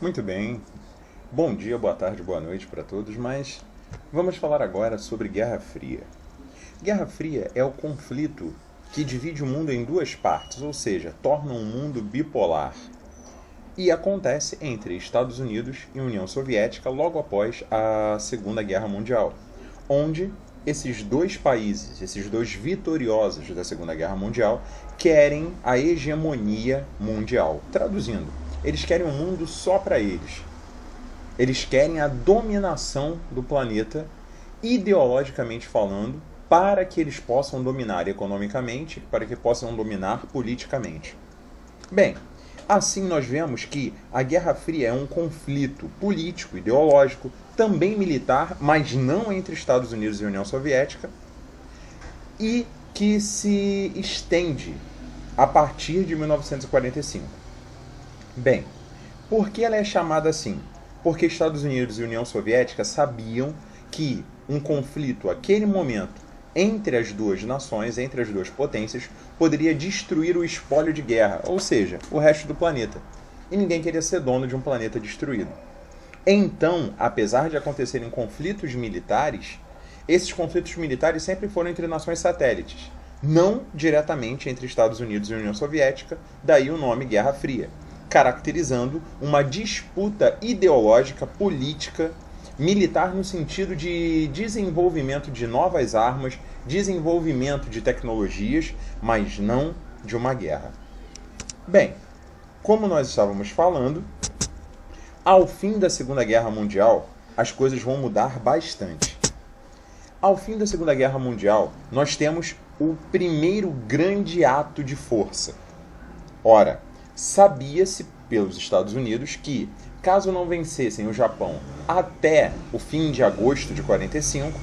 Muito bem. Bom dia, boa tarde, boa noite para todos, mas vamos falar agora sobre Guerra Fria. Guerra Fria é o conflito que divide o mundo em duas partes, ou seja, torna um mundo bipolar. E acontece entre Estados Unidos e União Soviética logo após a Segunda Guerra Mundial, onde esses dois países, esses dois vitoriosos da Segunda Guerra Mundial, querem a hegemonia mundial. Traduzindo, eles querem um mundo só para eles. Eles querem a dominação do planeta, ideologicamente falando, para que eles possam dominar economicamente, para que possam dominar politicamente. Bem, assim nós vemos que a Guerra Fria é um conflito político, ideológico, também militar, mas não entre Estados Unidos e União Soviética, e que se estende a partir de 1945. Bem, por que ela é chamada assim? Porque Estados Unidos e União Soviética sabiam que um conflito, aquele momento, entre as duas nações, entre as duas potências, poderia destruir o espólio de guerra, ou seja, o resto do planeta. E ninguém queria ser dono de um planeta destruído. Então, apesar de acontecerem conflitos militares, esses conflitos militares sempre foram entre nações satélites, não diretamente entre Estados Unidos e União Soviética, daí o nome Guerra Fria, caracterizando uma disputa ideológica, política, militar no sentido de desenvolvimento de novas armas, desenvolvimento de tecnologias, mas não de uma guerra. Bem, como nós estávamos falando, ao fim da Segunda Guerra Mundial, as coisas vão mudar bastante. Ao fim da Segunda Guerra Mundial, nós temos o primeiro grande ato de força. Ora, sabia-se pelos Estados Unidos que, caso não vencessem o Japão até o fim de agosto de 45,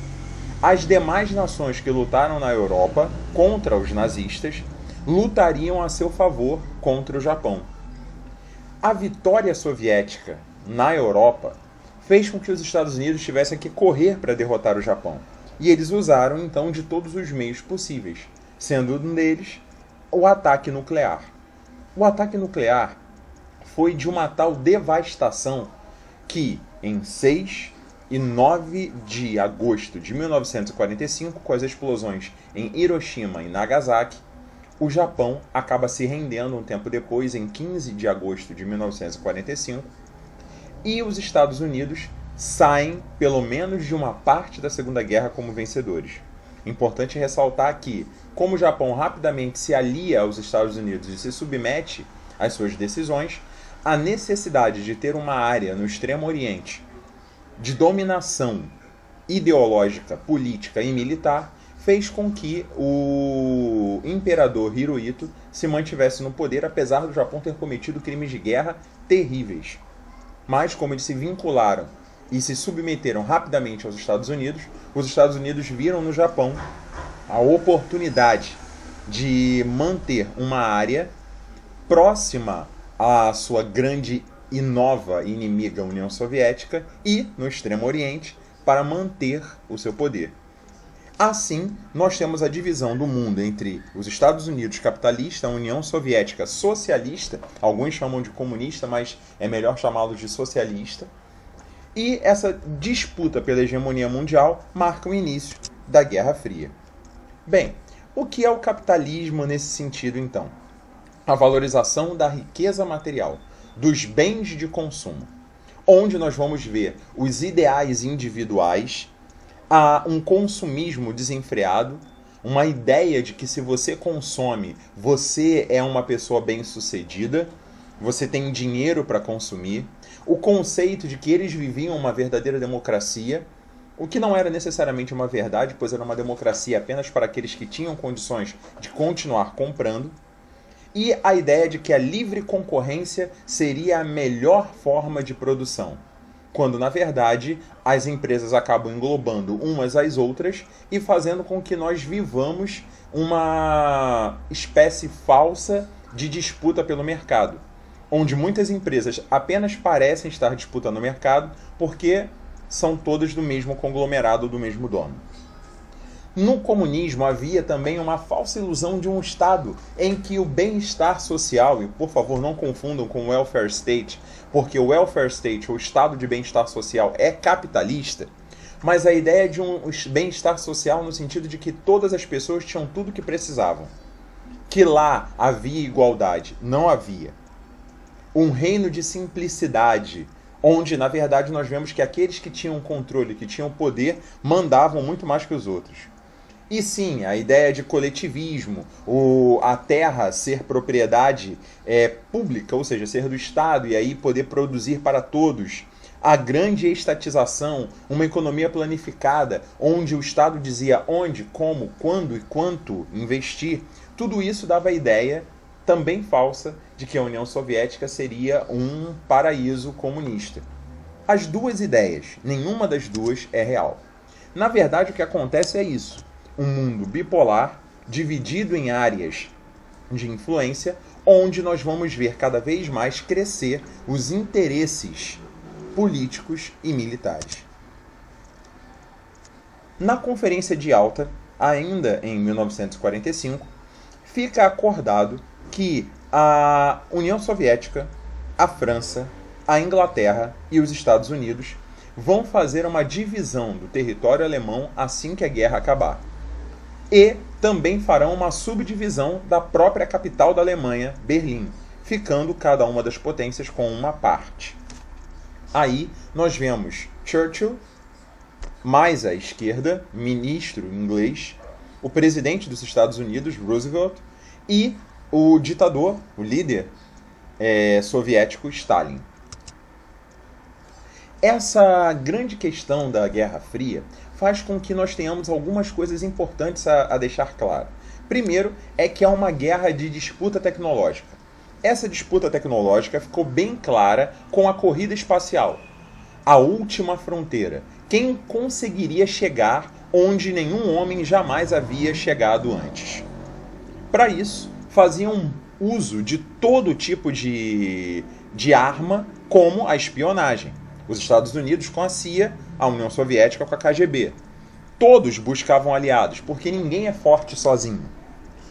as demais nações que lutaram na Europa contra os nazistas lutariam a seu favor contra o Japão. A vitória soviética na Europa fez com que os Estados Unidos tivessem que correr para derrotar o Japão. E eles usaram então de todos os meios possíveis, sendo um deles o ataque nuclear. O ataque nuclear foi de uma tal devastação que, em 6 e 9 de agosto de 1945, com as explosões em Hiroshima e Nagasaki, o Japão acaba se rendendo um tempo depois, em 15 de agosto de 1945, e os Estados Unidos saem, pelo menos de uma parte da Segunda Guerra, como vencedores. Importante ressaltar que, como o Japão rapidamente se alia aos Estados Unidos e se submete às suas decisões, a necessidade de ter uma área no Extremo Oriente de dominação ideológica, política e militar fez com que o imperador Hirohito se mantivesse no poder, apesar do Japão ter cometido crimes de guerra terríveis. Mas, como eles se vincularam e se submeteram rapidamente aos Estados Unidos, os Estados Unidos viram no Japão a oportunidade de manter uma área próxima à sua grande e nova inimiga União Soviética e no Extremo Oriente para manter o seu poder. Assim, nós temos a divisão do mundo entre os Estados Unidos capitalista, a União Soviética socialista, alguns chamam de comunista, mas é melhor chamá-los de socialista, e essa disputa pela hegemonia mundial marca o início da Guerra Fria. Bem, o que é o capitalismo nesse sentido, então? A valorização da riqueza material, dos bens de consumo, onde nós vamos ver os ideais individuais, a um consumismo desenfreado, uma ideia de que se você consome, você é uma pessoa bem-sucedida, você tem dinheiro para consumir, o conceito de que eles viviam uma verdadeira democracia, o que não era necessariamente uma verdade, pois era uma democracia apenas para aqueles que tinham condições de continuar comprando, e a ideia de que a livre concorrência seria a melhor forma de produção, quando na verdade as empresas acabam englobando umas às outras e fazendo com que nós vivamos uma espécie falsa de disputa pelo mercado, onde muitas empresas apenas parecem estar disputando o mercado porque são todas do mesmo conglomerado, do mesmo dono. No comunismo havia também uma falsa ilusão de um Estado em que o bem-estar social, e por favor não confundam com o welfare state, porque o welfare state, ou Estado de bem-estar social, é capitalista, mas a ideia de um bem-estar social no sentido de que todas as pessoas tinham tudo o que precisavam. Que lá havia igualdade. Não havia. Um reino de simplicidade, onde na verdade nós vemos que aqueles que tinham controle, que tinham poder, mandavam muito mais que os outros. E sim, a ideia de coletivismo, a terra ser propriedade pública, ou seja, ser do Estado e aí poder produzir para todos. A grande estatização, uma economia planificada, onde o Estado dizia onde, como, quando e quanto investir, tudo isso dava a ideia, também falsa, de que a União Soviética seria um paraíso comunista. As duas ideias, nenhuma das duas é real. Na verdade, o que acontece é isso. Um mundo bipolar, dividido em áreas de influência, onde nós vamos ver cada vez mais crescer os interesses políticos e militares. Na Conferência de Yalta, ainda em 1945, fica acordado que a União Soviética, a França, a Inglaterra e os Estados Unidos vão fazer uma divisão do território alemão assim que a guerra acabar. E também farão uma subdivisão da própria capital da Alemanha, Berlim, ficando cada uma das potências com uma parte. Aí nós vemos Churchill, mais à esquerda, ministro inglês, o presidente dos Estados Unidos, Roosevelt, e o ditador, o líder soviético, Stalin. Essa grande questão da Guerra Fria faz com que nós tenhamos algumas coisas importantes a deixar claro. Primeiro, é que há uma guerra de disputa tecnológica. Essa disputa tecnológica ficou bem clara com a corrida espacial. A última fronteira. Quem conseguiria chegar onde nenhum homem jamais havia chegado antes? Para isso, faziam uso de todo tipo de arma, como a espionagem. Os Estados Unidos com a CIA, a União Soviética com a KGB. Todos buscavam aliados, porque ninguém é forte sozinho.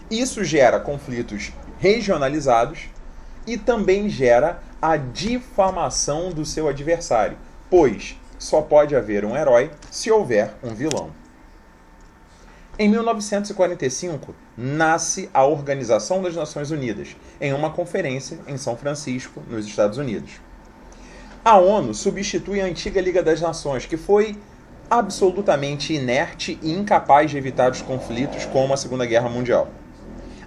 Isso gera conflitos regionalizados e também gera a difamação do seu adversário, pois só pode haver um herói se houver um vilão. Em 1945, nasce a Organização das Nações Unidas, em uma conferência em São Francisco, nos Estados Unidos. A ONU substitui a antiga Liga das Nações, que foi absolutamente inerte e incapaz de evitar os conflitos como a Segunda Guerra Mundial.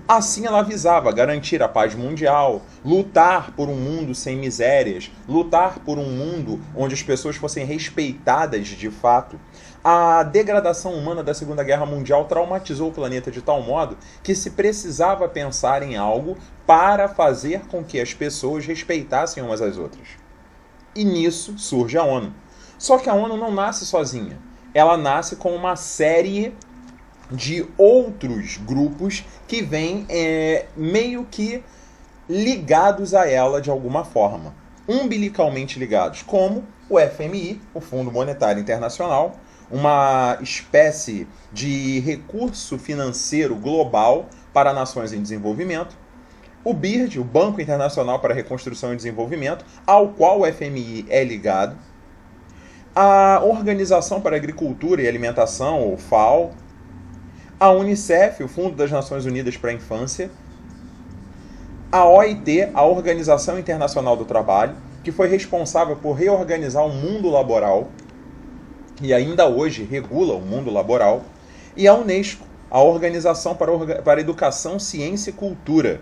Assim ela visava garantir a paz mundial, lutar por um mundo sem misérias, lutar por um mundo onde as pessoas fossem respeitadas de fato. A degradação humana da Segunda Guerra Mundial traumatizou o planeta de tal modo que se precisava pensar em algo para fazer com que as pessoas respeitassem umas às outras. E nisso surge a ONU. Só que a ONU não nasce sozinha. Ela nasce com uma série de outros grupos que vêm meio que ligados a ela de alguma forma. Umbilicalmente ligados, como o FMI, o Fundo Monetário Internacional, uma espécie de recurso financeiro global para nações em desenvolvimento, o BIRD, o Banco Internacional para a Reconstrução e Desenvolvimento, ao qual o FMI é ligado, a Organização para a Agricultura e Alimentação, ou FAO, a Unicef, o Fundo das Nações Unidas para a Infância, a OIT, a Organização Internacional do Trabalho, que foi responsável por reorganizar o mundo laboral e ainda hoje regula o mundo laboral, e a Unesco, a Organização para a Educação, Ciência e Cultura.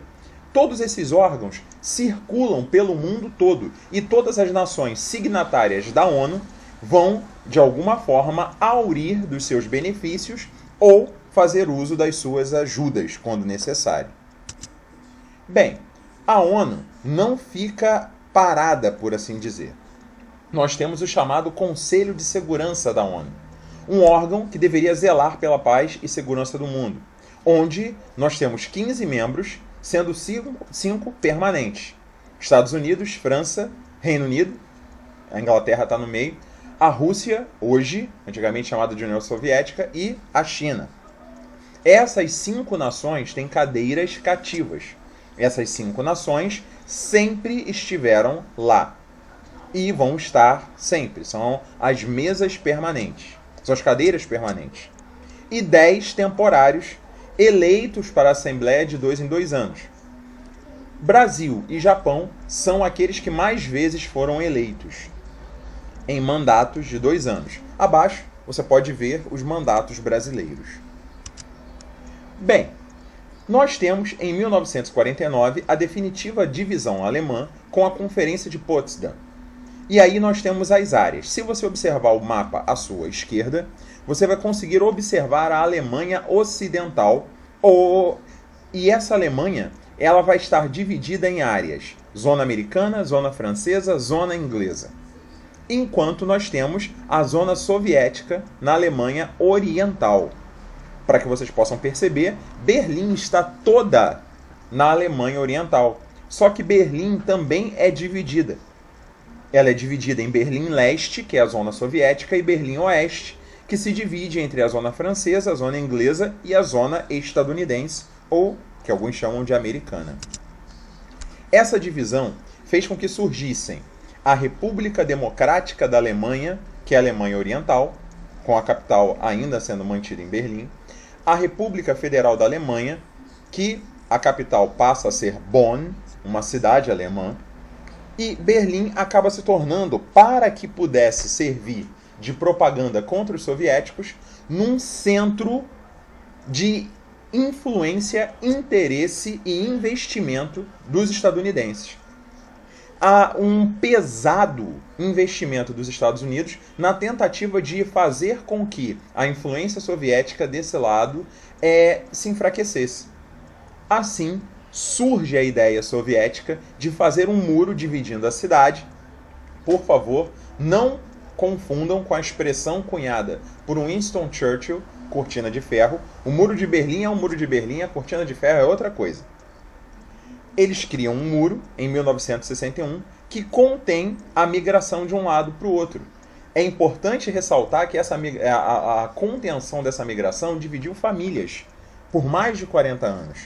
Todos esses órgãos circulam pelo mundo todo e todas as nações signatárias da ONU vão, de alguma forma, aurir dos seus benefícios ou fazer uso das suas ajudas quando necessário. Bem, a ONU não fica parada, por assim dizer. Nós temos o chamado Conselho de Segurança da ONU, um órgão que deveria zelar pela paz e segurança do mundo, onde nós temos 15 membros, sendo 5 permanentes. Estados Unidos, França, Reino Unido, a Inglaterra está no meio, a Rússia, hoje, antigamente chamada de União Soviética, e a China. Essas 5 nações têm cadeiras cativas. Essas 5 nações sempre estiveram lá. E vão estar sempre. São as mesas permanentes. São as cadeiras permanentes. E 10 temporários eleitos para a Assembleia de 2 em 2 anos. Brasil e Japão são aqueles que mais vezes foram eleitos em mandatos de 2 anos. Abaixo você pode ver os mandatos brasileiros. Bem, nós temos em 1949 a definitiva divisão alemã com a Conferência de Potsdam. E aí nós temos as áreas. Se você observar o mapa à sua esquerda, você vai conseguir observar a Alemanha Ocidental. E essa Alemanha ela vai estar dividida em áreas. Zona americana, zona francesa, zona inglesa. Enquanto nós temos a zona soviética na Alemanha Oriental. Para que vocês possam perceber, Berlim está toda na Alemanha Oriental. Só que Berlim também é dividida. Ela é dividida em Berlim Leste, que é a zona soviética, e Berlim Oeste, que se divide entre a zona francesa, a zona inglesa e a zona estadunidense, ou que alguns chamam de americana. Essa divisão fez com que surgissem a República Democrática da Alemanha, que é a Alemanha Oriental, com a capital ainda sendo mantida em Berlim, a República Federal da Alemanha, que a capital passa a ser Bonn, uma cidade alemã, e Berlim acaba se tornando, para que pudesse servir de propaganda contra os soviéticos, num centro de influência, interesse e investimento dos estadunidenses. Há um pesado investimento dos Estados Unidos na tentativa de fazer com que a influência soviética desse lado se enfraquecesse. Assim, surge a ideia soviética de fazer um muro dividindo a cidade. Por favor, não confundam com a expressão cunhada por Winston Churchill, cortina de ferro. O muro de Berlim é um muro de Berlim, a cortina de ferro é outra coisa. Eles criam um muro, em 1961, que contém a migração de um lado para o outro. É importante ressaltar que a contenção dessa migração dividiu famílias por mais de 40 anos.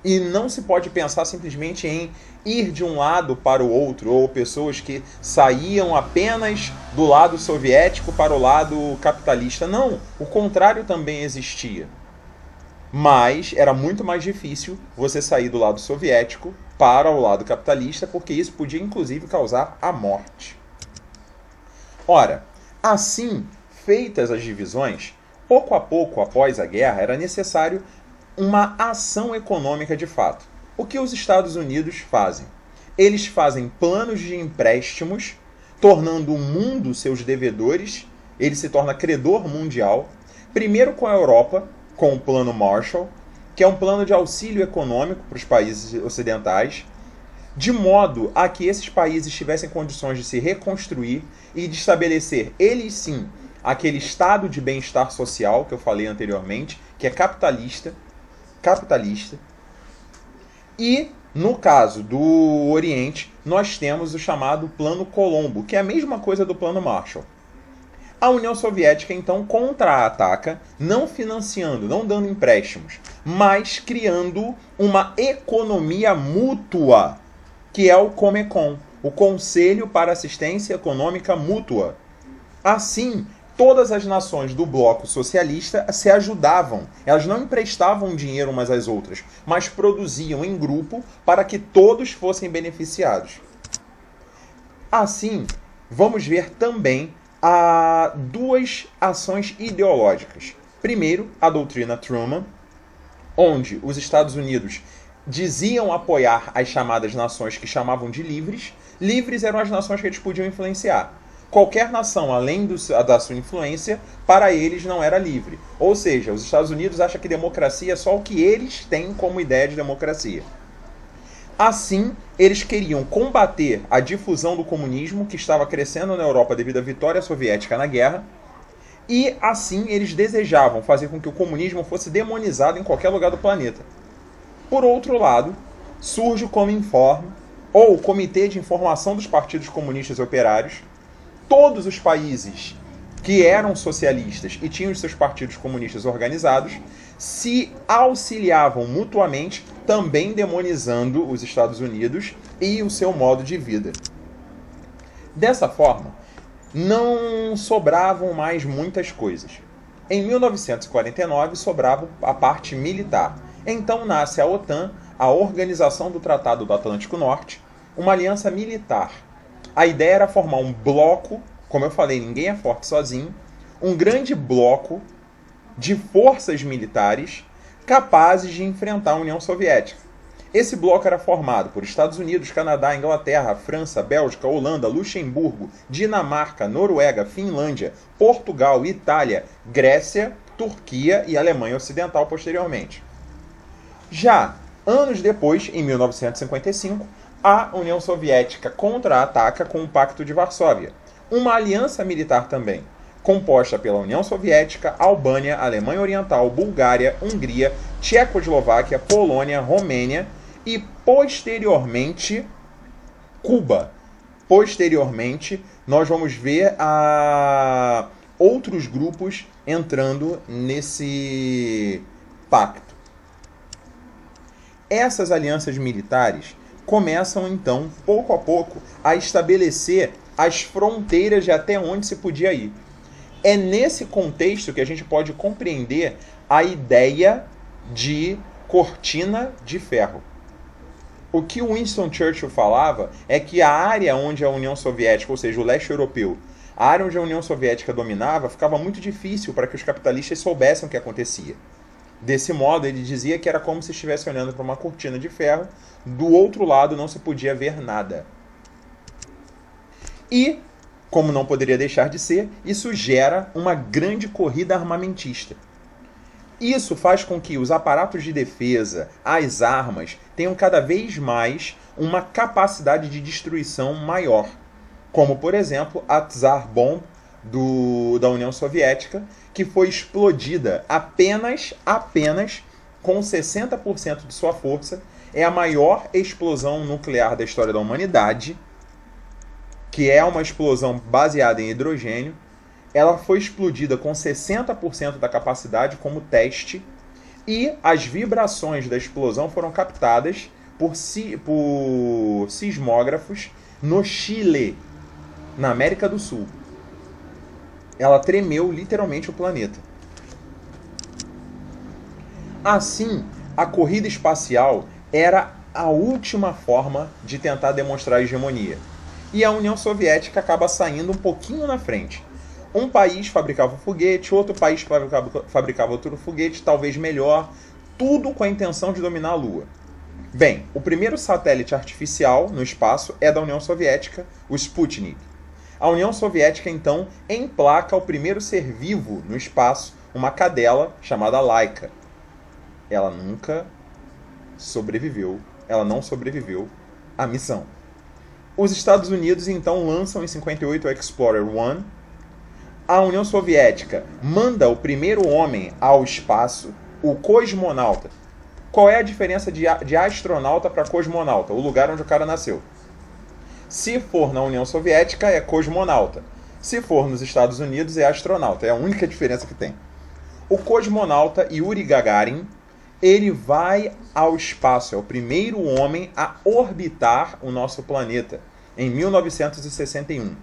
E não se pode pensar simplesmente em ir de um lado para o outro, ou pessoas que saíam apenas do lado soviético para o lado capitalista. Não, o contrário também existia. Mas era muito mais difícil você sair do lado soviético para o lado capitalista, porque isso podia inclusive causar a morte. Ora, assim feitas as divisões, pouco a pouco após a guerra era necessário uma ação econômica de fato. O que os Estados Unidos fazem? Eles fazem planos de empréstimos, tornando o mundo seus devedores, ele se torna credor mundial, primeiro com a Europa, com o Plano Marshall, que é um plano de auxílio econômico para os países ocidentais, de modo a que esses países tivessem condições de se reconstruir e de estabelecer, eles sim, aquele estado de bem-estar social que eu falei anteriormente, que é capitalista. E, no caso do Oriente, nós temos o chamado Plano Colombo, que é a mesma coisa do Plano Marshall. A União Soviética, então, contra-ataca, não financiando, não dando empréstimos, mas criando uma economia mútua, que é o Comecon, o Conselho para Assistência Econômica Mútua. Assim, todas as nações do bloco socialista se ajudavam. Elas não emprestavam dinheiro umas às outras, mas produziam em grupo para que todos fossem beneficiados. Assim, vamos ver também duas ações ideológicas. Primeiro, a doutrina Truman, onde os Estados Unidos diziam apoiar as chamadas nações que chamavam de livres. Livres eram as nações que eles podiam influenciar. Qualquer nação, além da sua influência, para eles não era livre. Ou seja, os Estados Unidos acham que democracia é só o que eles têm como ideia de democracia. Assim, eles queriam combater a difusão do comunismo que estava crescendo na Europa devido à vitória soviética na guerra. E, assim, eles desejavam fazer com que o comunismo fosse demonizado em qualquer lugar do planeta. Por outro lado, surge o Cominform, ou o Comitê de Informação dos Partidos Comunistas e Operários. Todos os países que eram socialistas e tinham os seus partidos comunistas organizados, se auxiliavam mutuamente, também demonizando os Estados Unidos e o seu modo de vida. Dessa forma, não sobravam mais muitas coisas. Em 1949, sobrava a parte militar. Então nasce a OTAN, a Organização do Tratado do Atlântico Norte, uma aliança militar. A ideia era formar um bloco, como eu falei, ninguém é forte sozinho, um grande bloco de forças militares capazes de enfrentar a União Soviética. Esse bloco era formado por Estados Unidos, Canadá, Inglaterra, França, Bélgica, Holanda, Luxemburgo, Dinamarca, Noruega, Finlândia, Portugal, Itália, Grécia, Turquia e Alemanha Ocidental posteriormente. Já anos depois, em 1955, a União Soviética contra-ataca com o Pacto de Varsóvia, uma aliança militar também, composta pela União Soviética, Albânia, Alemanha Oriental, Bulgária, Hungria, Tchecoslováquia, Polônia, Romênia e, posteriormente, Cuba. Posteriormente, nós vamos ver outros grupos entrando nesse pacto. Essas alianças militares começam, então, pouco a pouco, a estabelecer as fronteiras de até onde se podia ir. É nesse contexto que a gente pode compreender a ideia de cortina de ferro. O que o Winston Churchill falava é que a área onde a União Soviética, ou seja, o leste europeu, a área onde a União Soviética dominava, ficava muito difícil para que os capitalistas soubessem o que acontecia. Desse modo, ele dizia que era como se estivesse olhando para uma cortina de ferro, do outro lado não se podia ver nada. E, como não poderia deixar de ser, isso gera uma grande corrida armamentista. Isso faz com que os aparatos de defesa, as armas, tenham cada vez mais uma capacidade de destruição maior. Como, por exemplo, a Tsar Bomb da União Soviética, que foi explodida apenas com 60% de sua força. É a maior explosão nuclear da história da humanidade, que é uma explosão baseada em hidrogênio. Ela foi explodida com 60% da capacidade como teste, e as vibrações da explosão foram captadas por sismógrafos no Chile, na América do Sul. Ela tremeu literalmente o planeta. Assim, a corrida espacial era a última forma de tentar demonstrar a hegemonia. E a União Soviética acaba saindo um pouquinho na frente. Um país fabricava um foguete, outro país fabricava outro foguete, talvez melhor, tudo com a intenção de dominar a Lua. Bem, o primeiro satélite artificial no espaço é da União Soviética, o Sputnik. A União Soviética, então, emplaca o primeiro ser vivo no espaço, uma cadela chamada Laika. Ela não sobreviveu à missão. Os Estados Unidos, então, lançam em 58 o Explorer 1. A União Soviética manda o primeiro homem ao espaço, o cosmonauta. Qual é a diferença de astronauta para cosmonauta? O lugar onde o cara nasceu. Se for na União Soviética, é cosmonauta. Se for nos Estados Unidos, é astronauta. É a única diferença que tem. O cosmonauta Yuri Gagarin, ele vai ao espaço. É o primeiro homem a orbitar o nosso planeta, em 1961.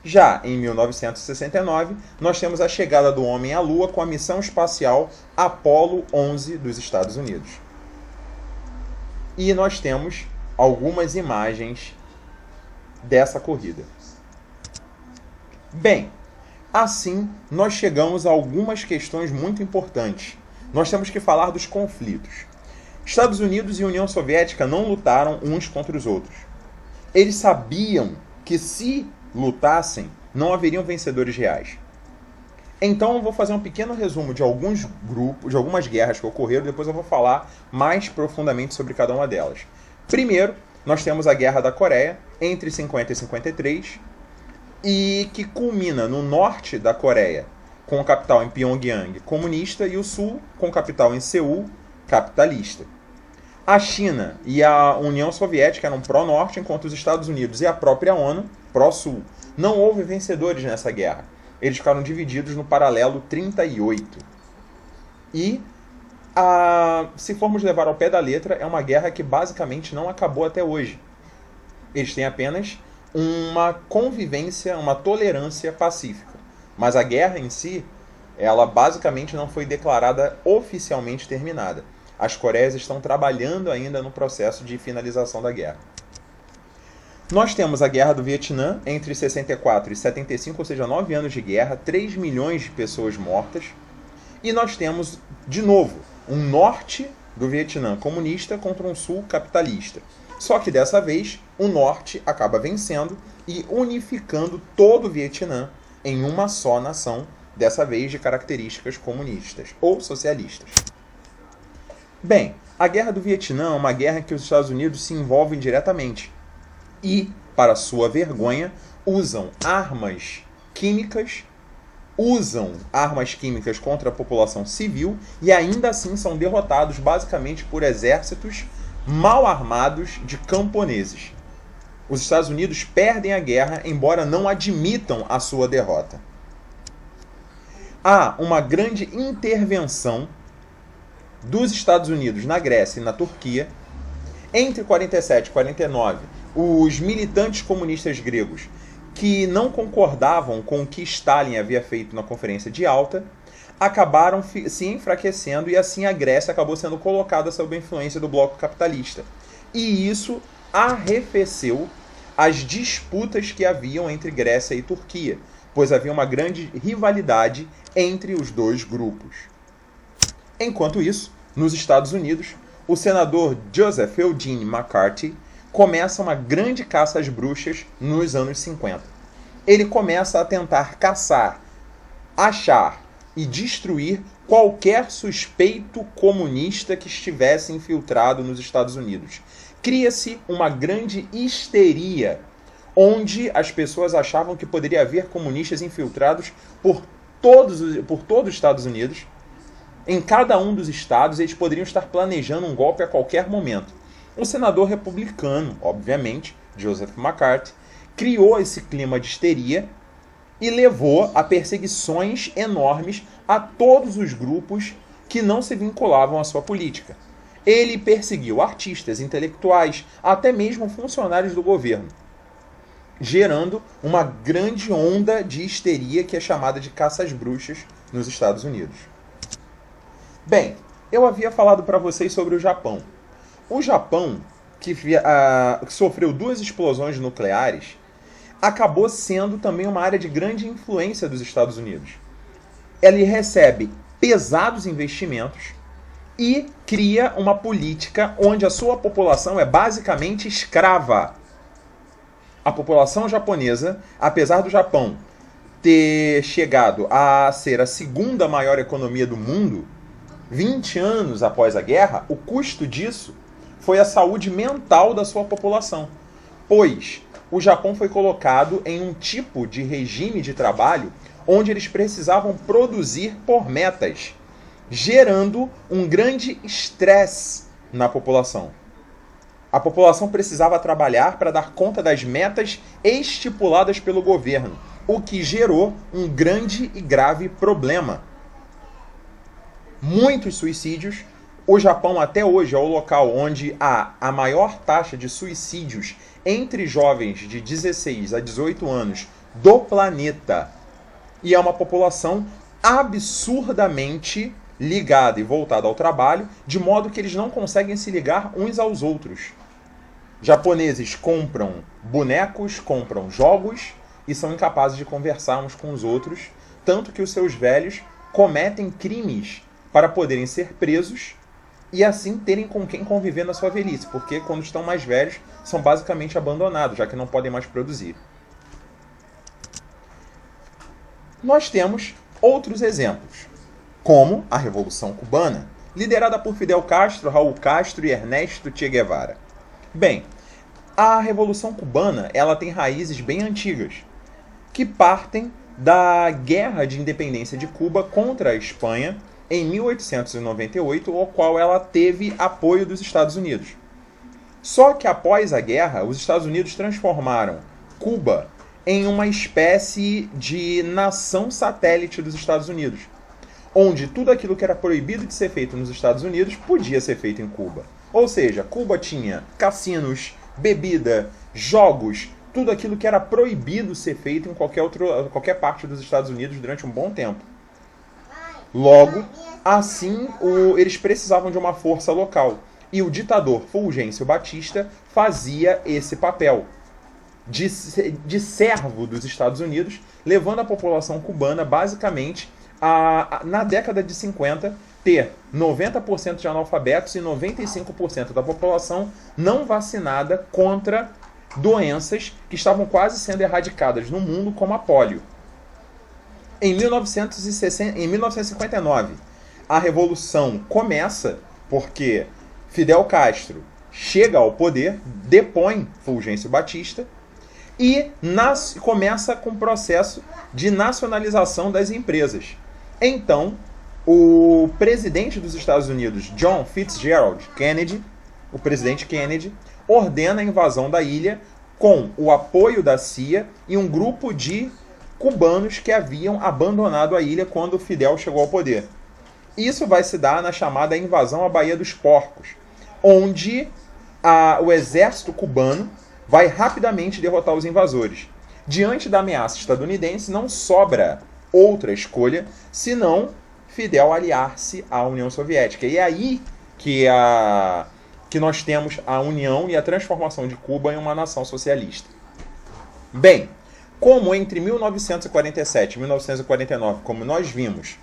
Já em 1969, nós temos a chegada do homem à Lua com a missão espacial Apollo 11 dos Estados Unidos. E nós temos algumas imagens dessa corrida. Bem, assim nós chegamos a algumas questões muito importantes. Nós temos que falar dos conflitos. Estados Unidos e União Soviética não lutaram uns contra os outros. Eles sabiam que se lutassem, não haveriam vencedores reais. Então eu vou fazer um pequeno resumo de alguns grupos, de algumas guerras que ocorreram, depois eu vou falar mais profundamente sobre cada uma delas. Primeiro, nós temos a Guerra da Coreia, entre 50 e 53, e que culmina no norte da Coreia, com capital em Pyongyang, comunista, e o sul, com capital em Seul, capitalista. A China e a União Soviética eram pró-norte, enquanto os Estados Unidos e a própria ONU, pró-sul. Não houve vencedores nessa guerra. eles ficaram divididos no paralelo 38. E, se formos levar ao pé da letra, é uma guerra que basicamente não acabou até hoje. Eles têm apenas uma convivência, uma tolerância pacífica. Mas a guerra em si, ela basicamente não foi declarada oficialmente terminada. As Coreias estão trabalhando ainda no processo de finalização da guerra. Nós temos a Guerra do Vietnã entre 64 e 75, ou seja, 9 anos de guerra, 3 milhões de pessoas mortas. E nós temos, de novo, um norte do Vietnã comunista contra um sul capitalista. Só que dessa vez, o norte acaba vencendo e unificando todo o Vietnã em uma só nação, dessa vez de características comunistas ou socialistas. Bem, a Guerra do Vietnã é uma guerra em que os Estados Unidos se envolvem diretamente e, para sua vergonha, usam armas químicas contra a população civil e ainda assim são derrotados basicamente por exércitos mal armados de camponeses. Os Estados Unidos perdem a guerra, embora não admitam a sua derrota. Há uma grande intervenção dos Estados Unidos na Grécia e na Turquia. Entre 47 e 49, os militantes comunistas gregos que não concordavam com o que Stalin havia feito na Conferência de Yalta acabaram se enfraquecendo e assim a Grécia acabou sendo colocada sob a influência do bloco capitalista. E isso arrefeceu as disputas que haviam entre Grécia e Turquia, pois havia uma grande rivalidade entre os dois grupos. Enquanto isso, nos Estados Unidos, o senador Joseph Eugene McCarthy começa uma grande caça às bruxas nos anos 50. Ele começa a tentar caçar, achar e destruir qualquer suspeito comunista que estivesse infiltrado nos Estados Unidos. Cria-se uma grande histeria, onde as pessoas achavam que poderia haver comunistas infiltrados por todo os Estados Unidos. Em cada um dos estados, eles poderiam estar planejando um golpe a qualquer momento. O senador republicano, obviamente, Joseph McCarthy, criou esse clima de histeria e levou a perseguições enormes a todos os grupos que não se vinculavam à sua política. Ele perseguiu artistas, intelectuais, até mesmo funcionários do governo, gerando uma grande onda de histeria que é chamada de caça às bruxas nos Estados Unidos. Bem, eu havia falado para vocês sobre o Japão. O Japão, que sofreu 2 explosões nucleares, acabou sendo também uma área de grande influência dos Estados Unidos. Ele recebe pesados investimentos e cria uma política onde a sua população é basicamente escrava. A população japonesa, apesar do Japão ter chegado a ser a segunda maior economia do mundo, 20 anos após a guerra, o custo disso foi a saúde mental da sua população, pois o Japão foi colocado em um tipo de regime de trabalho onde eles precisavam produzir por metas, gerando um grande estresse na população. A população precisava trabalhar para dar conta das metas estipuladas pelo governo, o que gerou um grande e grave problema. Muitos suicídios. O Japão até hoje é o local onde há a maior taxa de suicídios entre jovens de 16 a 18 anos do planeta. E é uma população absurdamente ligada e voltada ao trabalho, de modo que eles não conseguem se ligar uns aos outros. Japoneses compram bonecos, compram jogos e são incapazes de conversar uns com os outros, tanto que os seus velhos cometem crimes para poderem ser presos e assim terem com quem conviver na sua velhice, porque quando estão mais velhos são basicamente abandonados, já que não podem mais produzir. Nós temos outros exemplos, como a Revolução Cubana, liderada por Fidel Castro, Raul Castro e Ernesto Che Guevara. Bem, a Revolução Cubana ela tem raízes bem antigas, que partem da Guerra de Independência de Cuba contra a Espanha, em 1898, ao qual ela teve apoio dos Estados Unidos. Só que após a guerra, os Estados Unidos transformaram Cuba em uma espécie de nação satélite dos Estados Unidos, onde tudo aquilo que era proibido de ser feito nos Estados Unidos podia ser feito em Cuba. Ou seja, Cuba tinha cassinos, bebida, jogos, tudo aquilo que era proibido ser feito em qualquer parte dos Estados Unidos durante um bom tempo. Logo, assim, eles precisavam de uma força local. E o ditador Fulgêncio Batista fazia esse papel de servo dos Estados Unidos, levando a população cubana, basicamente, na década de 50, ter 90% de analfabetos e 95% da população não vacinada contra doenças que estavam quase sendo erradicadas no mundo, como a polio. Em 1959, a Revolução começa porque Fidel Castro chega ao poder, depõe Fulgêncio Batista e começa com o processo de nacionalização das empresas. Então, o presidente dos Estados Unidos, John Fitzgerald Kennedy, o presidente Kennedy, ordena a invasão da ilha com o apoio da CIA e um grupo de cubanos que haviam abandonado a ilha quando Fidel chegou ao poder. Isso vai se dar na chamada invasão à Baía dos Porcos, onde o exército cubano vai rapidamente derrotar os invasores. Diante da ameaça estadunidense, não sobra outra escolha senão Fidel aliar-se à União Soviética. E é aí que nós temos a união e a transformação de Cuba em uma nação socialista. Bem, como entre 1947 e 1949, como nós vimos,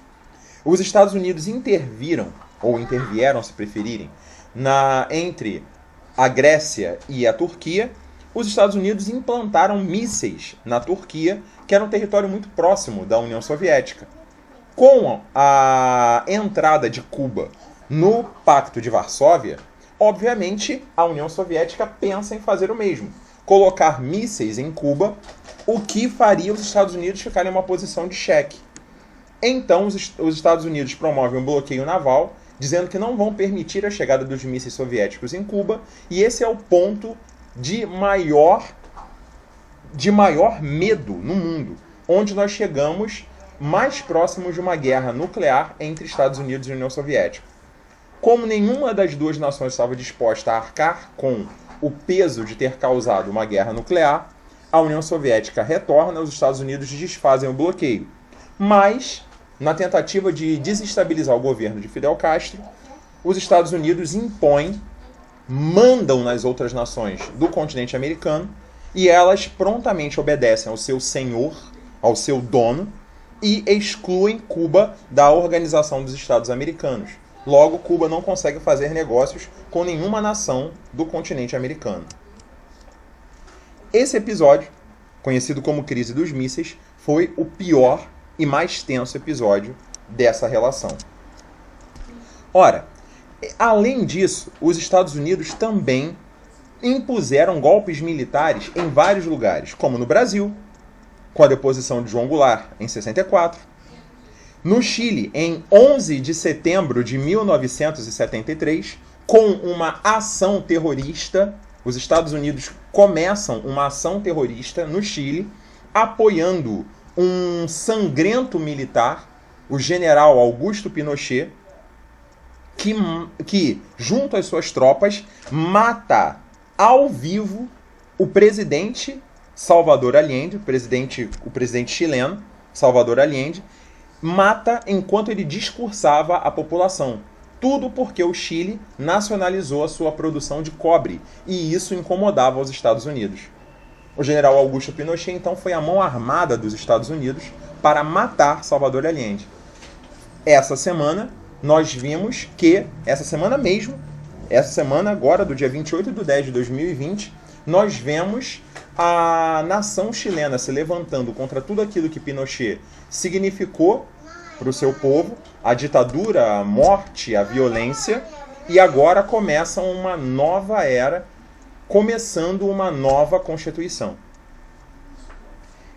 os Estados Unidos intervieram, ou intervieram, se preferirem, entre a Grécia e a Turquia, os Estados Unidos implantaram mísseis na Turquia, que era um território muito próximo da União Soviética. Com a entrada de Cuba no Pacto de Varsóvia, obviamente a União Soviética pensa em fazer o mesmo, colocar mísseis em Cuba, o que faria os Estados Unidos ficarem em uma posição de cheque. Então os Estados Unidos promovem um bloqueio naval, dizendo que não vão permitir a chegada dos mísseis soviéticos em Cuba, e esse é o ponto de maior medo no mundo, onde nós chegamos mais próximos de uma guerra nuclear entre Estados Unidos e União Soviética. Como nenhuma das duas nações estava disposta a arcar com o peso de ter causado uma guerra nuclear, a União Soviética retorna, os Estados Unidos desfazem o bloqueio. Mas, na tentativa de desestabilizar o governo de Fidel Castro, os Estados Unidos mandam nas outras nações do continente americano, e elas prontamente obedecem ao seu senhor, ao seu dono, e excluem Cuba da Organização dos Estados Americanos. Logo, Cuba não consegue fazer negócios com nenhuma nação do continente americano. Esse episódio, conhecido como Crise dos Mísseis, foi o pior e mais tenso episódio dessa relação. Ora, além disso, os Estados Unidos também impuseram golpes militares em vários lugares, como no Brasil, com a deposição de João Goulart em 64, no Chile, em 11 de setembro de 1973, com uma ação terrorista. Os Estados Unidos começam uma ação terrorista no Chile, apoiando um sangrento militar, o general Augusto Pinochet, que junto às suas tropas, mata ao vivo o presidente Salvador Allende, o presidente chileno, Salvador Allende, mata enquanto ele discursava à população. Tudo porque o Chile nacionalizou a sua produção de cobre, e isso incomodava os Estados Unidos. O general Augusto Pinochet, então, foi a mão armada dos Estados Unidos para matar Salvador Allende. Essa semana, nós vimos que, essa semana agora, do dia 28/10/2020, nós vemos a nação chilena se levantando contra tudo aquilo que Pinochet significou para o seu povo, a ditadura, a morte, a violência, e agora começa uma nova era, começando uma nova Constituição.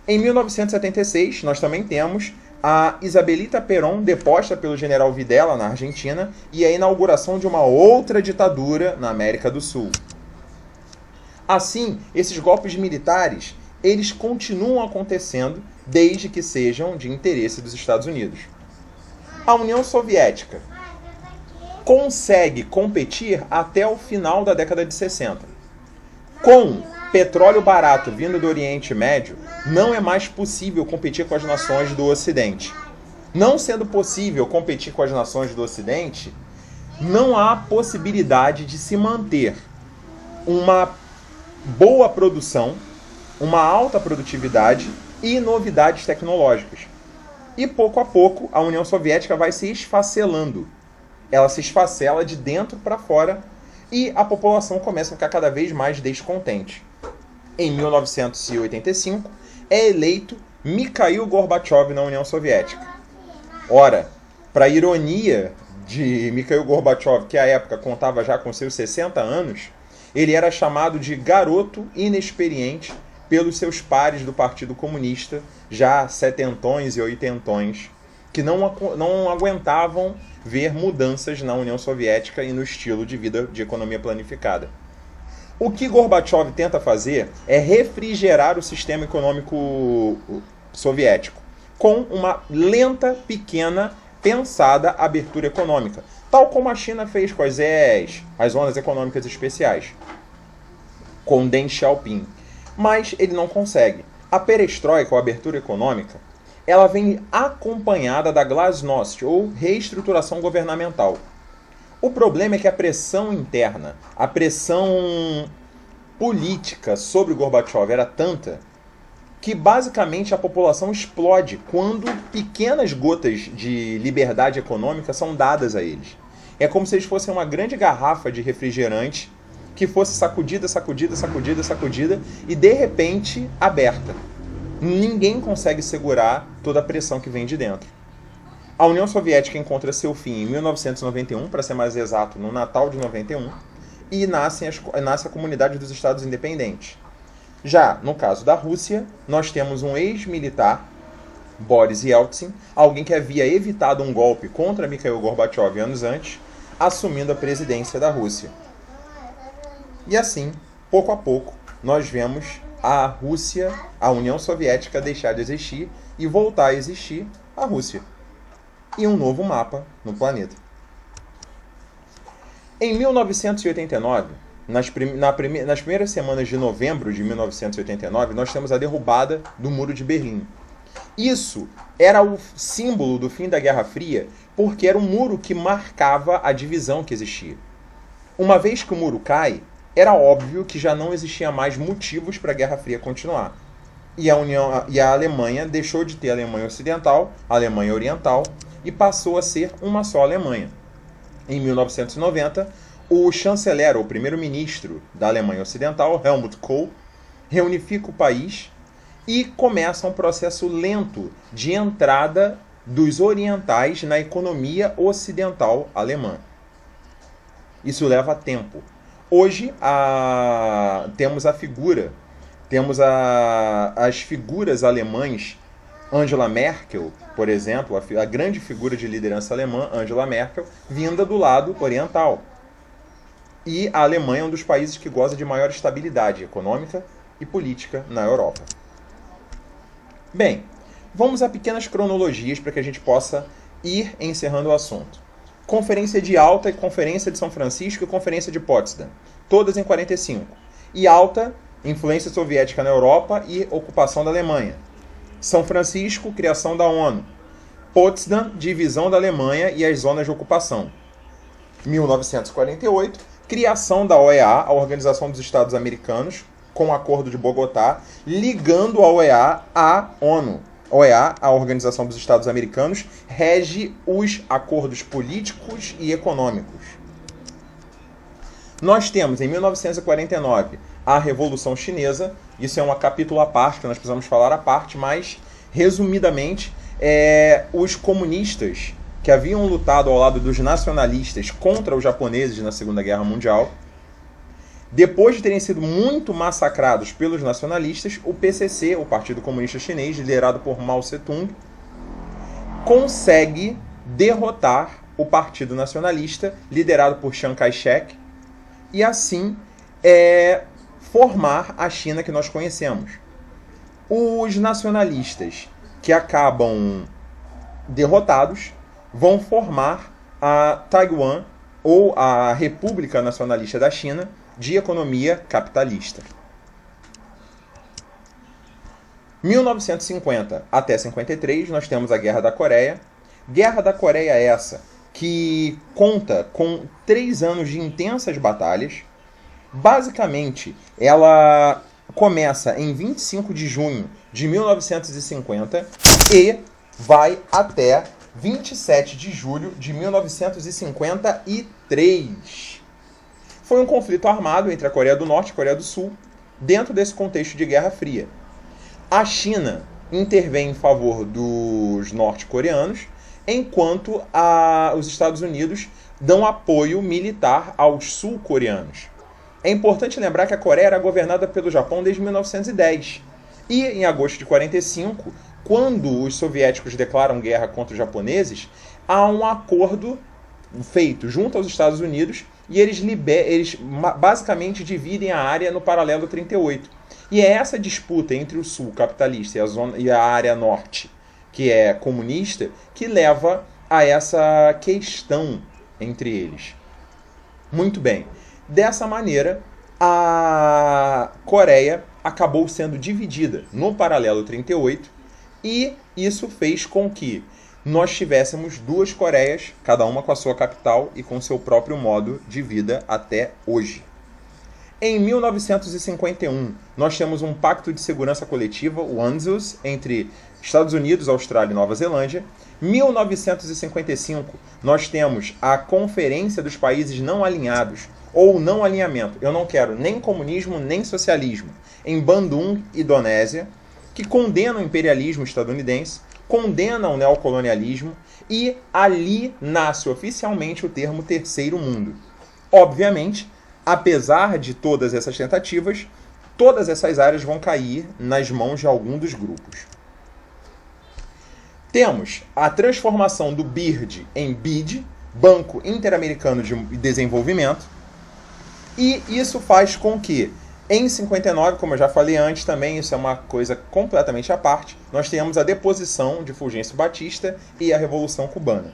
Em 1976, nós também temos a Isabelita Perón deposta pelo general Videla na Argentina e a inauguração de uma outra ditadura na América do Sul. Assim, esses golpes militares, eles continuam acontecendo desde que sejam de interesse dos Estados Unidos. A União Soviética consegue competir até o final da década de 60. Com petróleo barato vindo do Oriente Médio, não é mais possível competir com as nações do Ocidente. Não sendo possível competir com as nações do Ocidente, não há possibilidade de se manter uma boa produção, uma alta produtividade e novidades tecnológicas. E pouco a pouco a União Soviética vai se esfacelando. Ela se esfacela de dentro para fora e a população começa a ficar cada vez mais descontente. Em 1985 é eleito Mikhail Gorbachev na União Soviética. Ora, para ironia de Mikhail Gorbachev, que à época contava já com seus 60 anos, ele era chamado de garoto inexperiente pelos seus pares do Partido Comunista, já setentões e oitentões, que não aguentavam ver mudanças na União Soviética e no estilo de vida de economia planificada. O que Gorbachev tenta fazer é refrigerar o sistema econômico soviético, com uma lenta, pequena, pensada abertura econômica, tal como a China fez com as ZEEs, as Zonas Econômicas Especiais, com Deng Xiaoping. Mas ele não consegue. A perestroika, ou abertura econômica, ela vem acompanhada da glasnost, ou reestruturação governamental. O problema é que a pressão interna, a pressão política sobre o Gorbachev era tanta que basicamente a população explode quando pequenas gotas de liberdade econômica são dadas a eles. É como se eles fossem uma grande garrafa de refrigerante que fosse sacudida, sacudida, sacudida, sacudida e de repente aberta. Ninguém consegue segurar toda a pressão que vem de dentro. A União Soviética encontra seu fim em 1991, para ser mais exato, no Natal de 91, e nasce a Comunidade dos Estados Independentes. Já no caso da Rússia, nós temos um ex-militar, Boris Yeltsin, alguém que havia evitado um golpe contra Mikhail Gorbachev anos antes, assumindo a presidência da Rússia. E assim, pouco a pouco, nós vemos a Rússia, a União Soviética deixar de existir e voltar a existir a Rússia. E um novo mapa no planeta. Em 1989, nas primeiras semanas de novembro de 1989, nós temos a derrubada do Muro de Berlim. Isso era o símbolo do fim da Guerra Fria, porque era um muro que marcava a divisão que existia. Uma vez que o muro cai, era óbvio que já não existia mais motivos para a Guerra Fria continuar. E a Alemanha deixou de ter a Alemanha Ocidental, a Alemanha Oriental, e passou a ser uma só Alemanha. Em 1990, o chanceler, ou primeiro-ministro da Alemanha Ocidental, Helmut Kohl, reunifica o país e começa um processo lento de entrada dos orientais na economia ocidental alemã. Isso leva tempo. Hoje temos as figuras alemãs, Angela Merkel, por exemplo, a grande figura de liderança alemã, Angela Merkel, vinda do lado oriental. E a Alemanha é um dos países que goza de maior estabilidade econômica e política na Europa. Bem, vamos a pequenas cronologias para que a gente possa ir encerrando o assunto. Conferência de Alta e Conferência de São Francisco e Conferência de Potsdam, todas em 45. E Alta, influência soviética na Europa e ocupação da Alemanha. São Francisco, criação da ONU. Potsdam, divisão da Alemanha e as zonas de ocupação. 1948, criação da OEA, a Organização dos Estados Americanos, com o Acordo de Bogotá, ligando a OEA à ONU. OEA, a Organização dos Estados Americanos, rege os acordos políticos e econômicos. Nós temos, em 1949, a Revolução Chinesa. Isso é um capítulo à parte, que nós precisamos falar à parte, mas, resumidamente, os comunistas que haviam lutado ao lado dos nacionalistas contra os japoneses na Segunda Guerra Mundial, depois de terem sido muito massacrados pelos nacionalistas, o PCC, o Partido Comunista Chinês, liderado por Mao Tse-tung, consegue derrotar o Partido Nacionalista, liderado por Chiang Kai-shek, e assim formar a China que nós conhecemos. Os nacionalistas que acabam derrotados vão formar a Taiwan, ou a República Nacionalista da China, de economia capitalista. 1950 até 53, nós temos a Guerra da Coreia. Guerra da Coreia essa que conta com 3 anos de intensas batalhas. Basicamente, ela começa em 25 de junho de 1950 e vai até 27 de julho de 1953. Foi um conflito armado entre a Coreia do Norte e a Coreia do Sul, dentro desse contexto de Guerra Fria. A China intervém em favor dos norte-coreanos, enquanto os Estados Unidos dão apoio militar aos sul-coreanos. É importante lembrar que a Coreia era governada pelo Japão desde 1910. E em agosto de 45, quando os soviéticos declaram guerra contra os japoneses, há um acordo feito junto aos Estados Unidos e eles basicamente dividem a área no paralelo 38. E é essa disputa entre o sul capitalista e a área norte, que é comunista, que leva a essa questão entre eles. Muito bem. Dessa maneira, a Coreia acabou sendo dividida no paralelo 38 e isso fez com que nós tivéssemos 2 Coreias, cada uma com a sua capital e com seu próprio modo de vida até hoje. Em 1951, nós temos um pacto de segurança coletiva, o ANZUS, entre Estados Unidos, Austrália e Nova Zelândia. 1955, nós temos a Conferência dos Países Não Alinhados, ou não alinhamento. Eu não quero nem comunismo, nem socialismo. Em Bandung, Indonésia, que condena o imperialismo estadunidense, condena o neocolonialismo, e ali nasce oficialmente o termo Terceiro Mundo. Obviamente, apesar de todas essas tentativas, todas essas áreas vão cair nas mãos de algum dos grupos. Temos a transformação do BIRD em BID, Banco Interamericano de Desenvolvimento, e isso faz com que, em 59, como eu já falei antes também, isso é uma coisa completamente à parte, nós tenhamos a deposição de Fulgêncio Batista e a Revolução Cubana.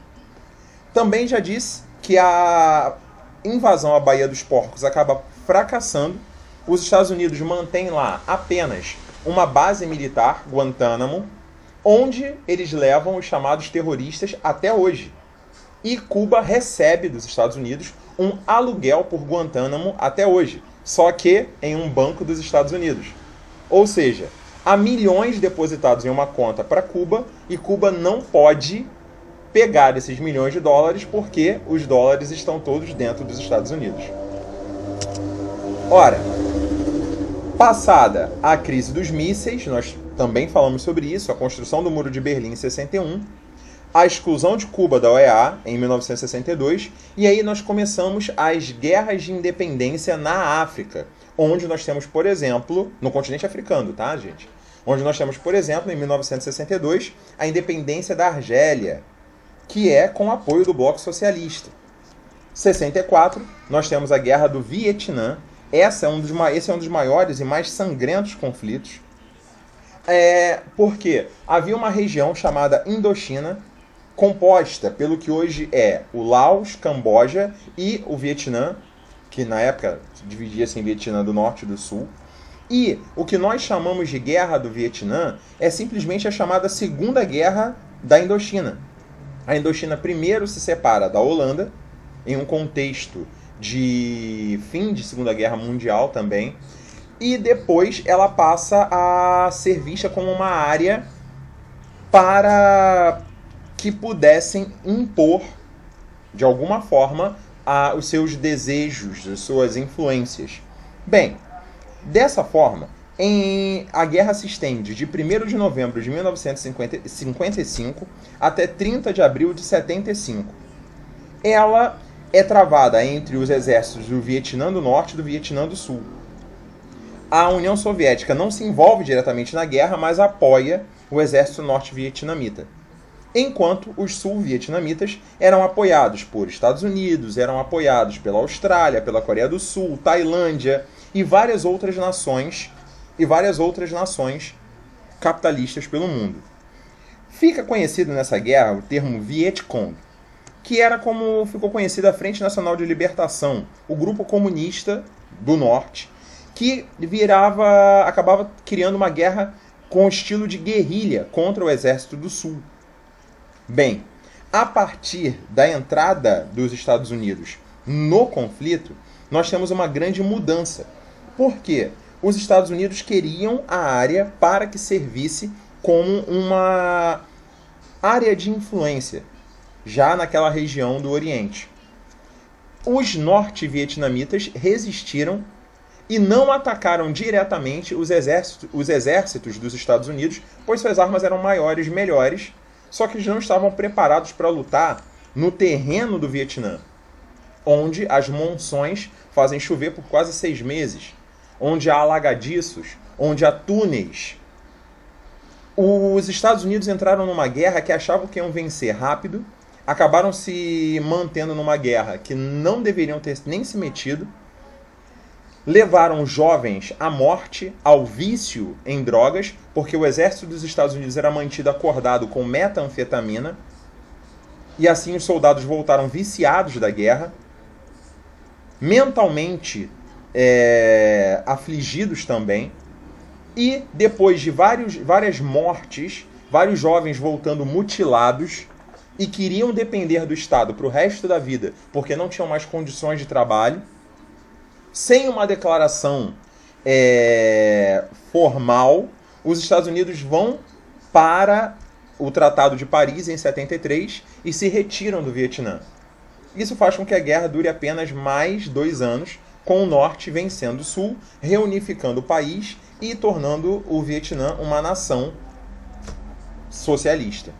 Também já disse que a invasão à Baía dos Porcos acaba fracassando. Os Estados Unidos mantêm lá apenas uma base militar, Guantánamo, onde eles levam os chamados terroristas até hoje. E Cuba recebe dos Estados Unidos um aluguel por Guantánamo até hoje, só que em um banco dos Estados Unidos. Ou seja, há milhões depositados em uma conta para Cuba e Cuba não pode pegar esses milhões de dólares porque os dólares estão todos dentro dos Estados Unidos. Ora, passada a crise dos mísseis, nós também falamos sobre isso, a construção do Muro de Berlim em 61, a exclusão de Cuba da OEA em 1962, e aí nós começamos as guerras de independência na África, onde nós temos, por exemplo, no continente africano, tá, gente? Onde nós temos, por exemplo, em 1962, a independência da Argélia, que é com apoio do Bloco Socialista. 64, nós temos a Guerra do Vietnã. Esse é um dos maiores e mais sangrentos conflitos. Porque havia uma região chamada Indochina, composta pelo que hoje é o Laos, Camboja e o Vietnã, que na época dividia-se em Vietnã do Norte e do Sul. E o que nós chamamos de Guerra do Vietnã é simplesmente a chamada Segunda Guerra da Indochina. A Indochina primeiro se separa da Holanda, em um contexto de fim de Segunda Guerra Mundial também, e depois ela passa a ser vista como uma área para que pudessem impor, de alguma forma, os seus desejos, as suas influências. Bem, dessa forma, a guerra se estende de 1º de novembro de 1955 até 30 de abril de 75. Ela é travada entre os exércitos do Vietnã do Norte e do Vietnã do Sul. A União Soviética não se envolve diretamente na guerra, mas apoia o exército norte-vietnamita. Enquanto os sul-vietnamitas eram apoiados por Estados Unidos, eram apoiados pela Austrália, pela Coreia do Sul, Tailândia e várias outras nações capitalistas pelo mundo. Fica conhecido nessa guerra o termo Vietcong, que era como ficou conhecida a Frente Nacional de Libertação, o grupo comunista do norte, que acabava criando uma guerra com estilo de guerrilha contra o exército do sul. Bem, a partir da entrada dos Estados Unidos no conflito, nós temos uma grande mudança. Por quê? Os Estados Unidos queriam a área para que servisse como uma área de influência, já naquela região do Oriente. Os norte-vietnamitas resistiram e não atacaram diretamente os exércitos dos Estados Unidos, pois suas armas eram maiores e melhores, só que eles não estavam preparados para lutar no terreno do Vietnã, onde as monções fazem chover por quase 6 meses, onde há alagadiços, onde há túneis. Os Estados Unidos entraram numa guerra que achavam que iam vencer rápido, acabaram se mantendo numa guerra que não deveriam ter nem se metido, levaram jovens à morte, ao vício em drogas, porque o exército dos Estados Unidos era mantido acordado com metanfetamina, e assim os soldados voltaram viciados da guerra, mentalmente afligidos também, e depois de várias mortes, vários jovens voltando mutilados e queriam depender do Estado para o resto da vida, porque não tinham mais condições de trabalho, sem uma declaração formal, os Estados Unidos vão para o Tratado de Paris em 73 e se retiram do Vietnã. Isso faz com que a guerra dure apenas mais 2 anos, com o Norte vencendo o Sul, reunificando o país e tornando o Vietnã uma nação socialista.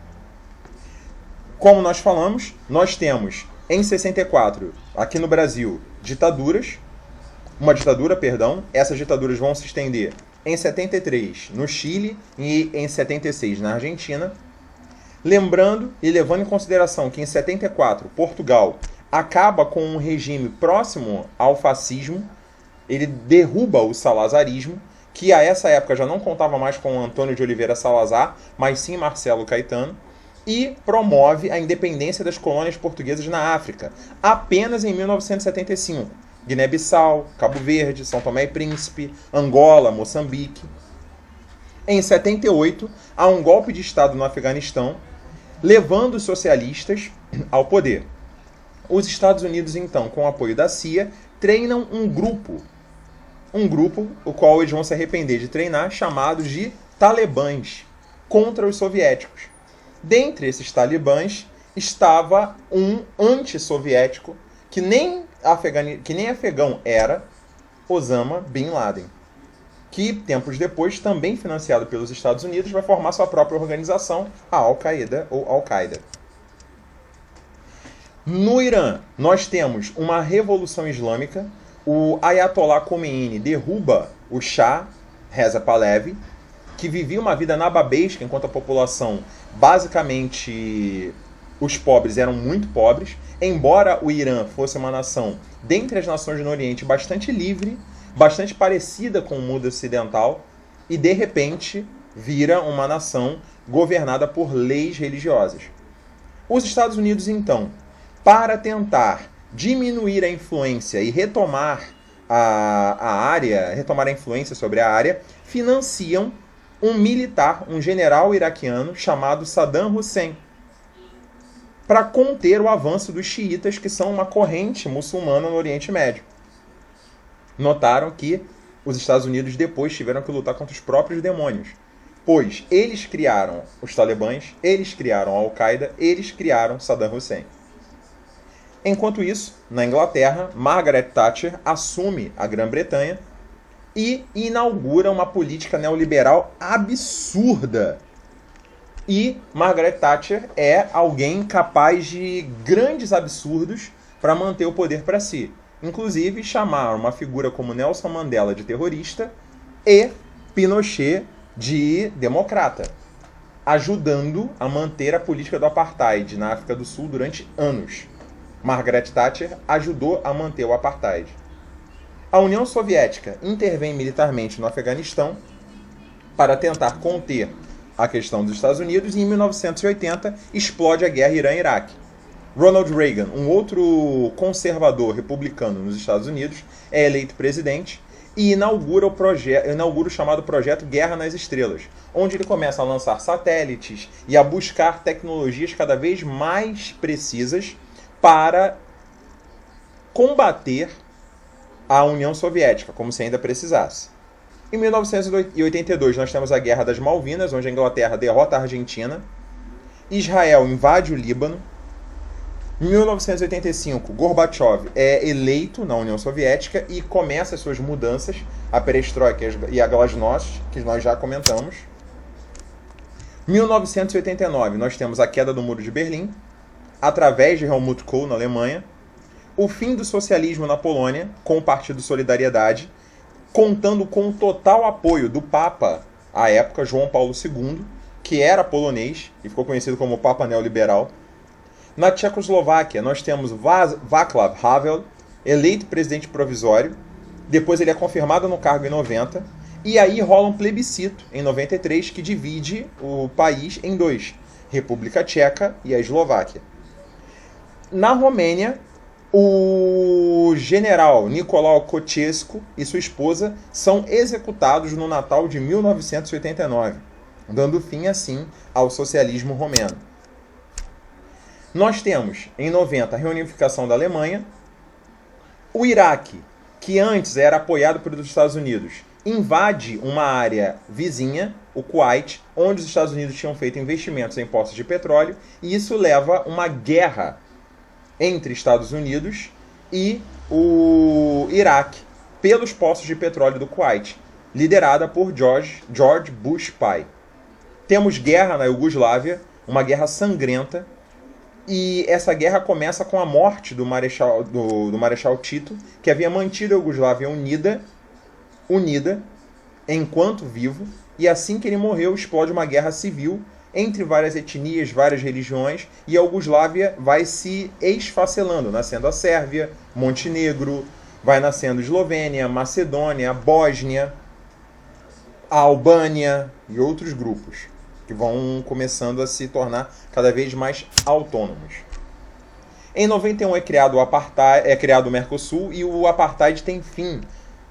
Como nós falamos, nós temos em 64, aqui no Brasil, essas ditaduras vão se estender em 73 no Chile e em 76 na Argentina. Lembrando e levando em consideração que em 74 Portugal acaba com um regime próximo ao fascismo, ele derruba o salazarismo, que a essa época já não contava mais com Antônio de Oliveira Salazar, mas sim Marcelo Caetano, e promove a independência das colônias portuguesas na África, apenas em 1975. Guiné-Bissau, Cabo Verde, São Tomé e Príncipe, Angola, Moçambique. Em 78, há um golpe de Estado no Afeganistão, levando os socialistas ao poder. Os Estados Unidos, então, com o apoio da CIA, treinam um grupo, o qual eles vão se arrepender de treinar, chamado de talibãs, contra os soviéticos. Dentre esses talibãs estava um antissoviético, que nem afegão era, Osama Bin Laden, que tempos depois, também financiado pelos Estados Unidos, vai formar sua própria organização, a Al-Qaeda ou Al-Qaeda. No Irã, nós temos uma revolução islâmica, o Ayatollah Khomeini derruba o Shah Reza Pahlavi, que vivia uma vida nababesca, enquanto a população, basicamente, os pobres eram muito pobres. Embora o Irã fosse uma nação, dentre as nações do Oriente, bastante livre, bastante parecida com o mundo ocidental, e de repente vira uma nação governada por leis religiosas. Os Estados Unidos, então, para tentar diminuir a influência e retomar retomar a influência sobre a área, financiam um militar, um general iraquiano chamado Saddam Hussein, para conter o avanço dos xiitas, que são uma corrente muçulmana no Oriente Médio. Notaram que os Estados Unidos depois tiveram que lutar contra os próprios demônios, pois eles criaram os talibãs, eles criaram a Al-Qaeda, eles criaram Saddam Hussein. Enquanto isso, na Inglaterra, Margaret Thatcher assume a Grã-Bretanha e inaugura uma política neoliberal absurda. E Margaret Thatcher é alguém capaz de grandes absurdos para manter o poder para si. Inclusive, chamar uma figura como Nelson Mandela de terrorista e Pinochet de democrata, ajudando a manter a política do apartheid na África do Sul durante anos. Margaret Thatcher ajudou a manter o apartheid. A União Soviética intervém militarmente no Afeganistão para tentar conter a questão dos Estados Unidos, e em 1980 explode a guerra Irã-Iraque. Ronald Reagan, um outro conservador republicano nos Estados Unidos, é eleito presidente e inaugura o chamado Projeto Guerra nas Estrelas, onde ele começa a lançar satélites e a buscar tecnologias cada vez mais precisas para combater a União Soviética, como se ainda precisasse. Em 1982, nós temos a Guerra das Malvinas, onde a Inglaterra derrota a Argentina. Israel invade o Líbano. Em 1985, Gorbachev é eleito na União Soviética e começa as suas mudanças, a perestroika e a glasnost, que nós já comentamos. Em 1989, nós temos a queda do Muro de Berlim, através de Helmut Kohl, na Alemanha. O fim do socialismo na Polônia, com o Partido Solidariedade, contando com o total apoio do Papa, à época, João Paulo II, que era polonês e ficou conhecido como Papa Neoliberal. Na Tchecoslováquia, nós temos Václav Havel, eleito presidente provisório. Depois ele é confirmado no cargo em 90. E aí rola um plebiscito, em 93, que divide o país em dois: República Tcheca e a Eslováquia. Na Romênia, o general Nicolau Ceausescu e sua esposa são executados no Natal de 1989, dando fim, assim, ao socialismo romeno. Nós temos, em 90, a reunificação da Alemanha. O Iraque, que antes era apoiado pelos Estados Unidos, invade uma área vizinha, o Kuwait, onde os Estados Unidos tinham feito investimentos em poços de petróleo, e isso leva uma guerra entre Estados Unidos e o Iraque pelos poços de petróleo do Kuwait, liderada por George Bush pai. Temos guerra na Iugoslávia, uma guerra sangrenta, e essa guerra começa com a morte do Marechal Tito, que havia mantido a Iugoslávia unida enquanto vivo, e assim que ele morreu explode uma guerra civil entre várias etnias, várias religiões, e a Iugoslávia vai se esfacelando, nascendo a Sérvia, Montenegro, vai nascendo Eslovênia, Macedônia, Bósnia, a Albânia e outros grupos, que vão começando a se tornar cada vez mais autônomos. Em 91 é criado o Mercosul, e o Apartheid tem fim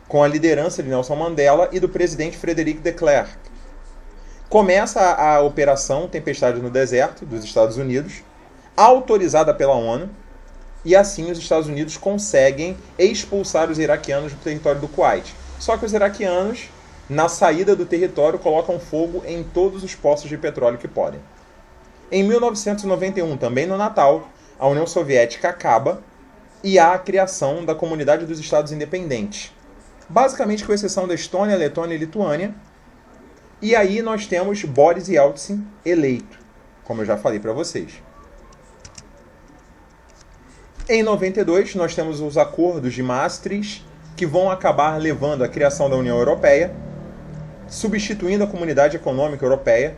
com a liderança de Nelson Mandela e do presidente Frederic de Klerk. Começa a Operação Tempestade no Deserto dos Estados Unidos, autorizada pela ONU, e assim os Estados Unidos conseguem expulsar os iraquianos do território do Kuwait. Só que os iraquianos, na saída do território, colocam fogo em todos os poços de petróleo que podem. Em 1991, também no Natal, a União Soviética acaba e há a criação da Comunidade dos Estados Independentes, basicamente com exceção da Estônia, Letônia e Lituânia. E aí nós temos Boris Yeltsin eleito, como eu já falei para vocês. Em 92, nós temos os acordos de Maastricht, que vão acabar levando à criação da União Europeia, substituindo a Comunidade Econômica Europeia.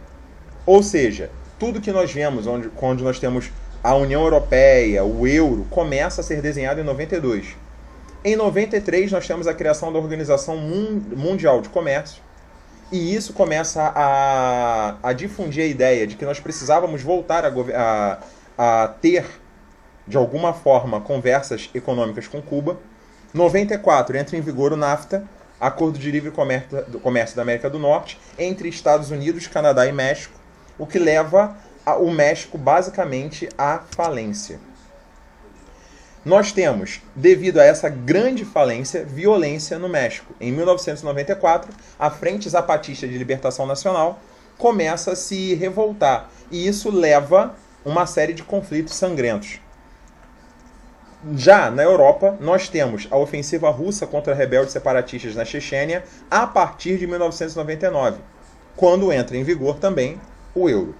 Ou seja, tudo que nós vemos, onde nós temos a União Europeia, o euro, começa a ser desenhado em 92. Em 93, nós temos a criação da Organização Mundial de Comércio, e isso começa a difundir a ideia de que nós precisávamos voltar a ter, de alguma forma, conversas econômicas com Cuba. Em 94, entra em vigor o NAFTA, Acordo de Livre Comércio da América do Norte, entre Estados Unidos, Canadá e México, o que leva o México, basicamente, à falência. Nós temos, devido a essa grande falência, violência no México. Em 1994, a Frente Zapatista de Libertação Nacional começa a se revoltar, e isso leva uma série de conflitos sangrentos. Já na Europa, nós temos a ofensiva russa contra rebeldes separatistas na Chechênia a partir de 1999, quando entra em vigor também o euro.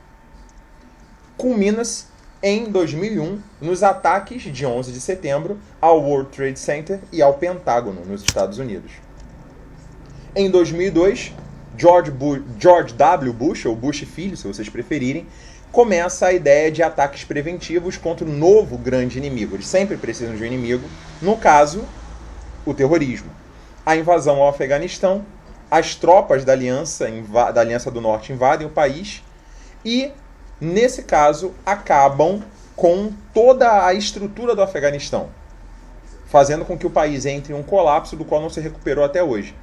Culmina-se em 2001 nos ataques de 11 de setembro ao World Trade Center e ao Pentágono, nos Estados Unidos. Em 2002, George W. Bush, ou Bush Filho, se vocês preferirem, começa a ideia de ataques preventivos contra o novo grande inimigo. Eles sempre precisam de um inimigo, no caso, o terrorismo. A invasão ao Afeganistão as tropas da Aliança do Norte invadem o país e, nesse caso, acabam com toda a estrutura do Afeganistão, fazendo com que o país entre em um colapso do qual não se recuperou até hoje.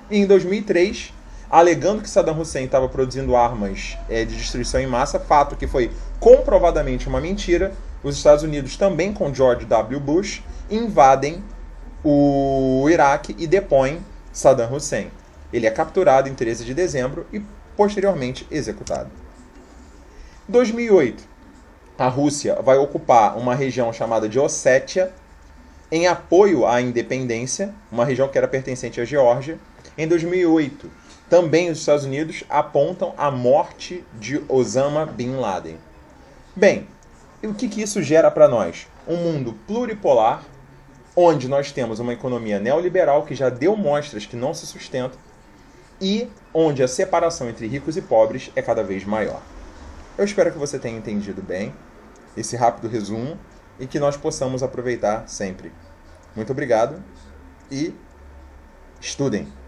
E em 2003, alegando que Saddam Hussein estava produzindo armas de destruição em massa, fato que foi comprovadamente uma mentira, os Estados Unidos, também com George W. Bush, invadem o Iraque e depõem Saddam Hussein. Ele é capturado em 13 de dezembro e posteriormente executado. Em 2008, a Rússia vai ocupar uma região chamada de Ossétia em apoio à independência, uma região que era pertencente à Geórgia. Em 2008, também os Estados Unidos apontam a morte de Osama Bin Laden. Bem, e o que isso gera para nós? Um mundo pluripolar, onde nós temos uma economia neoliberal que já deu mostras que não se sustenta e onde a separação entre ricos e pobres é cada vez maior. Eu espero que você tenha entendido bem esse rápido resumo e que nós possamos aproveitar sempre. Muito obrigado e estudem!